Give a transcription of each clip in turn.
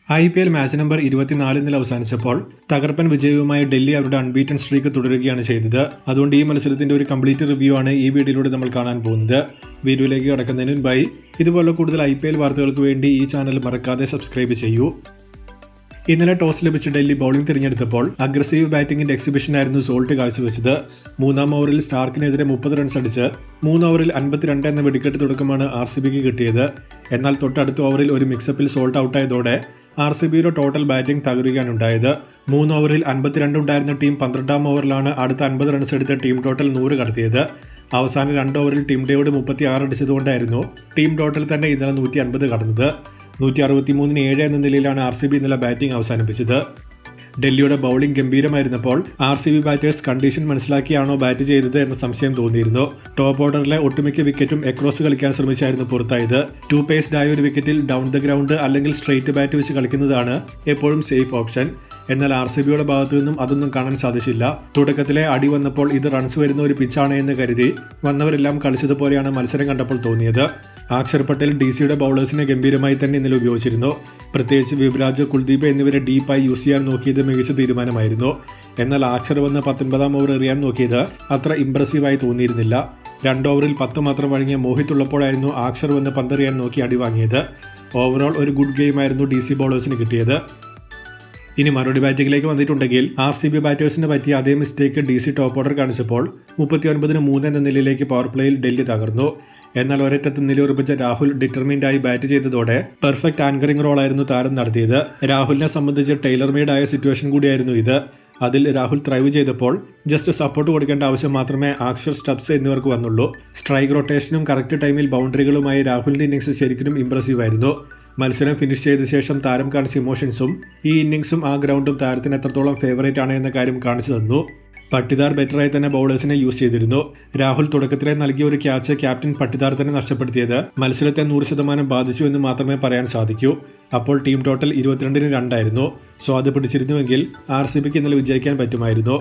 IPL match number 24 ഇന്നലെ അവസാനിച്ചപ്പോൾ തകർപ്പൻ വിജയവുമായി ഡൽഹി അവരുടെ അൺബീറ്റൻ സ്ട്രീക്ക് തുടരുകയാണ് ചെയ്തത്. അതുകൊണ്ട് ഈ മത്സരത്തിന്റെ ഒരു കംപ്ലീറ്റ് റിവ്യൂ ആണ് ഈ വീഡിയോയിലൂടെ നമ്മൾ കാണാൻ പോകുന്നത്. വീഡിയോയിലേക്ക് കടക്കുന്നതിന് മുൻപായി ഇതുപോലെ കൂടുതൽ IPL വാർത്തകൾക്ക് വേണ്ടി ഈ ചാനൽ മറക്കാതെ സബ്സ്ക്രൈബ് ചെയ്യൂ. ഇന്നലെ ടോസ് ലഭിച്ച ഡൽഹി ബൌളിംഗ് തിരഞ്ഞെടുത്തപ്പോൾ അഗ്രസീവ് ബാറ്റിംഗിന്റെ എക്സിബിഷനായിരുന്നു സോൾട്ട് കാഴ്ചവെച്ചത്. 3-ാം ഓവറിൽ സ്റ്റാർക്കിനെതിരെ 30 റൺസ് അടിച്ച് 3 ഓവറിൽ 52 എന്ന വെടിക്കെട്ട് തുടക്കമാണ് RCBക്ക് കിട്ടിയത്. എന്നാൽ തൊട്ടടുത്ത ഓവറിൽ ഒരു മിക്സപ്പിൽ സോൾട്ട് ഔട്ടായതോടെ RCBയുടെ ടോട്ടൽ ബാറ്റിംഗ് തകരുകയാണ് ഉണ്ടായത്. 3 ഓവറിൽ 52 ഉണ്ടായിരുന്ന ടീം 12-ാം ഓവറിലാണ് അടുത്ത 50 റൺസ് എടുത്ത് ടീം ടോട്ടൽ 100 കടത്തിയത്. അവസാന 2 ഓവറിൽ ടീം ഡേവിഡ് 36 അടിച്ചതുകൊണ്ടായിരുന്നു ടീം ടോട്ടൽ തന്നെ ഇന്നലെ 150 കടന്നത്. 163-7 എന്ന നിലയിലാണ് RCB ഇന്നലെ ബാറ്റിംഗ് അവസാനിപ്പിച്ചത്. ഡൽഹിയുടെ ബൌളിംഗ് ഗംഭീരമായിരുന്നപ്പോൾ RCB ബാറ്റേഴ്സ് കണ്ടീഷൻ മനസ്സിലാക്കിയാണോ ബാറ്റ് ചെയ്തത് എന്ന സംശയം തോന്നിയിരുന്നു. ടോപ്പ് ഓർഡറിലെ ഒട്ടുമിക്ക വിക്കറ്റും എക്രോസ് കളിക്കാൻ ശ്രമിച്ചായിരുന്നു പുറത്തായത്. 2 പേസ്ഡ് ആയ ഒരു വിക്കറ്റിൽ ഡൗൺ ദ ഗ്രൗണ്ട് അല്ലെങ്കിൽ സ്ട്രെയിറ്റ് ബാറ്റ് വെച്ച് കളിക്കുന്നതാണ് എപ്പോഴും സേഫ് ഓപ്ഷൻ. എന്നാൽ RCBയുടെ ഭാഗത്തു നിന്നും അതൊന്നും കാണാൻ സാധിച്ചില്ല. തുടക്കത്തിലെ അടി വന്നപ്പോൾ ഇത് റൺസ് വരുന്ന ഒരു പിച്ചാണ് എന്ന് കരുതി വന്നവരെല്ലാം കളിച്ചതുപോലെയാണ് മത്സരം കണ്ടപ്പോൾ തോന്നിയത്. അക്ഷർ പട്ടേൽ DCയുടെ ബൗളേഴ്സിനെ ഗംഭീരമായി തന്നെ ഇന്നലെ ഉപയോഗിച്ചിരുന്നു. പ്രത്യേകിച്ച് യുവരാജ്, കുൽദീപ് എന്നിവരെ ഡീപ്പായി യൂസ് ചെയ്യാൻ നോക്കിയത് മികച്ച തീരുമാനമായിരുന്നു. എന്നാൽ അക്ഷർ വന്ന് 19-ാം ഓവർ എറിയാൻ നോക്കിയത് അത്ര ഇംപ്രസീവായി തോന്നിയിരുന്നില്ല. 2 ഓവറിൽ 10 മാത്രം വഴങ്ങിയ മോഹിത് ഉള്ളപ്പോഴായിരുന്നു അക്ഷർ വന്ന് പന്തെറിയാൻ നോക്കി അടി വാങ്ങിയത്. ഓവറോൾ ഒരു ഗുഡ് ഗെയിമായിരുന്നു DC ബൗളേഴ്സിന് കിട്ടിയത്. ഇനി മറുപടി ബാറ്റിംഗിലേക്ക് വന്നിട്ടുണ്ടെങ്കിൽ RCB ബാറ്റേഴ്സിന് പറ്റിയ അതേ മിസ്റ്റേക്ക് DC ടോപ്പ് ഓർഡർ കാണിച്ചപ്പോൾ 39-3 എന്ന നിലയിലേക്ക് പവർ പ്ലേയിൽ ഡൽഹി തകർന്നു. എന്നാൽ ഒരറ്റത്ത് നിലയുറപ്പിച്ച രാഹുൽ ഡിറ്റർമിൻഡായി ബാറ്റ് ചെയ്തതോടെ പെർഫെക്റ്റ് ആങ്കറിംഗ് റോളായിരുന്നു താരം നടത്തിയത്. രാഹുലിനെ സംബന്ധിച്ച് ടൈലർ മെയ്ഡ് ആയ സിറ്റുവേഷൻ കൂടിയായിരുന്നു ഇത്. അതിൽ രാഹുൽ ത്രൈവ് ചെയ്തപ്പോൾ ജസ്റ്റ് സപ്പോർട്ട് കൊടുക്കേണ്ട ആവശ്യം മാത്രമേ അക്ഷർ, സ്റ്റബ്സ് എന്നിവർക്ക് വന്നുള്ളൂ. സ്ട്രൈക്ക് റൊട്ടേഷനും കറക്റ്റ് ടൈമിൽ ബൗണ്ടറികളുമായി രാഹുലിന്റെ ഇന്നിംഗ്സ് ശരിക്കും ഇംപ്രസീവ് ആയിരുന്നു. മത്സരം ഫിനിഷ് ചെയ്ത ശേഷം താരം കാണിച്ച ഇമോഷൻസും ഈ ഇന്നിംഗ്സും ആ ഗ്രൗണ്ടും താരത്തിന് എത്രത്തോളം ഫേവറേറ്റ് ആണ് എന്ന കാര്യം കാണിച്ചു തന്നു. പട്ടിദാർ ബെറ്ററായി തന്നെ ബൗളേഴ്സിനെ യൂസ് ചെയ്തിരുന്നു. രാഹുൽ തുടക്കത്തിലെ നൽകിയ ഒരു ക്യാച്ച് ക്യാപ്റ്റൻ പട്ടിദാർ തന്നെ നഷ്ടപ്പെടുത്തിയത് മത്സരത്തെ 100% ബാധിച്ചു എന്ന് മാത്രമേ പറയാൻ സാധിക്കൂ. അപ്പോൾ ടീം ടോട്ടൽ 22-2 ആയിരുന്നു. സോ അത് പിടിച്ചിരുന്നുവെങ്കിൽ RCBക്ക് ഇന്നലെ വിജയിക്കാൻ പറ്റുമായിരുന്നു.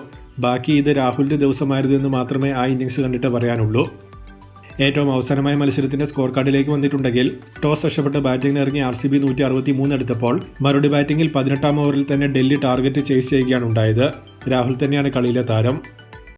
ബാക്കി ഇത് രാഹുലിന്റെ ദിവസമായിരുന്നു എന്ന് മാത്രമേ ആ ഇന്നിംഗ്സ് കണ്ടിട്ട് പറയാനുള്ളൂ. ഏറ്റവും അവസാനമായ മത്സരത്തിന്റെ സ്കോർ കാർഡിലേക്ക് വന്നിട്ടുണ്ടെങ്കിൽ ടോസ് നഷ്ടപ്പെട്ട് ബാറ്റിംഗിന് ഇറങ്ങി RCB 163 എടുത്തപ്പോൾ മറുപടി ബാറ്റിംഗിൽ 18-ാം ഓവറിൽ തന്നെ ഡൽഹി ടാർഗറ്റ് ചേസ് ചെയ്യുകയാണ് ഉണ്ടായത്. രാഹുൽ തന്നെയാണ് കളിയിലെ താരം.